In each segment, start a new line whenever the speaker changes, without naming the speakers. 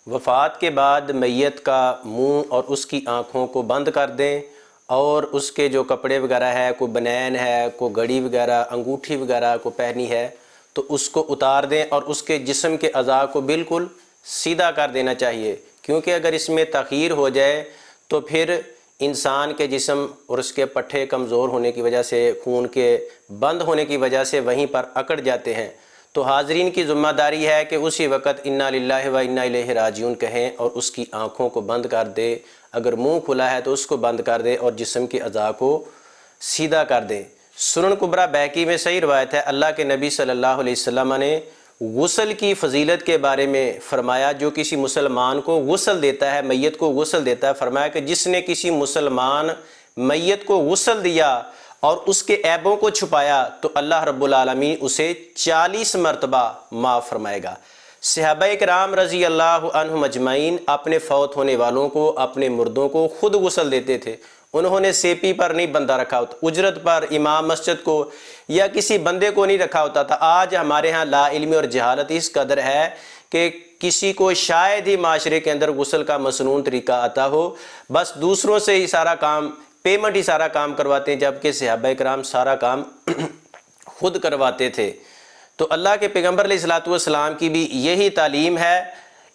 وفات کے بعد میت کا منہ اور اس کی آنکھوں کو بند کر دیں، اور اس کے جو کپڑے وغیرہ ہے، کوئی بنین ہے، کوئی گھڑی وغیرہ، انگوٹھی وغیرہ کو پہنی ہے تو اس کو اتار دیں، اور اس کے جسم کے اعضاء کو بالکل سیدھا کر دینا چاہیے، کیونکہ اگر اس میں تاخیر ہو جائے تو پھر انسان کے جسم اور اس کے پٹھے کمزور ہونے کی وجہ سے، خون کے بند ہونے کی وجہ سے وہیں پر اکڑ جاتے ہیں۔ تو حاضرین کی ذمہ داری ہے کہ اسی وقت انا للہ و انا الیہ راجعون کہیں اور اس کی آنکھوں کو بند کر دے، اگر منہ کھلا ہے تو اس کو بند کر دے اور جسم کے اعضاء کو سیدھا کر دیں۔ سنن کبریٰ بیہقی میں صحیح روایت ہے، اللہ کے نبی صلی اللہ علیہ وسلم نے غسل کی فضیلت کے بارے میں فرمایا، جو کسی مسلمان کو غسل دیتا ہے، میت کو غسل دیتا ہے، فرمایا کہ جس نے کسی مسلمان میت کو غسل دیا اور اس کے عیبوں کو چھپایا تو اللہ رب العالمین اسے 40 مرتبہ معاف فرمائے گا۔ صحابہ کرام رضی اللہ عنہم اجمعین اپنے فوت ہونے والوں کو، اپنے مردوں کو خود غسل دیتے تھے، انہوں نے سیپی پر نہیں بندہ رکھا ہوتا، اجرت پر امام مسجد کو یا کسی بندے کو نہیں رکھا ہوتا تھا۔ آج ہمارے ہاں لا علمی اور جہالت اس قدر ہے کہ کسی کو شاید ہی معاشرے کے اندر غسل کا مسنون طریقہ آتا ہو، بس دوسروں سے ہی سارا کام، پیمنٹ ہی سارا کام کرواتے ہیں، جبکہ صحابہ کرام سارا کام خود کرواتے تھے۔ تو اللہ کے پیغمبر علیہ الصلوۃ والسلام کی بھی یہی تعلیم ہے۔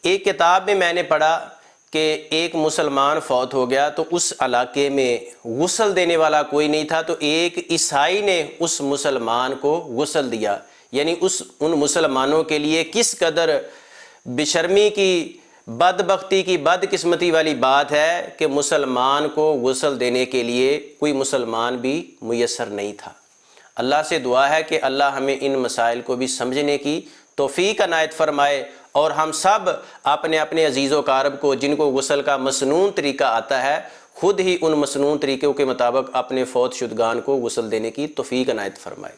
ایک کتاب میں میں نے پڑھا کہ ایک مسلمان فوت ہو گیا تو اس علاقے میں غسل دینے والا کوئی نہیں تھا، تو ایک عیسائی نے اس مسلمان کو غسل دیا۔ یعنی ان مسلمانوں کے لیے کس قدر بے شرمی کی، بدبختی کی، بدقسمتی والی بات ہے کہ مسلمان کو غسل دینے کے لیے کوئی مسلمان بھی میسر نہیں تھا۔ اللہ سے دعا ہے کہ اللہ ہمیں ان مسائل کو بھی سمجھنے کی توفیق عنایت فرمائے، اور ہم سب اپنے اپنے عزیز و اقارب کو جن کو غسل کا مسنون طریقہ آتا ہے، خود ہی ان مسنون طریقوں کے مطابق اپنے فوت شدگان کو غسل دینے کی توفیق عنایت فرمائے۔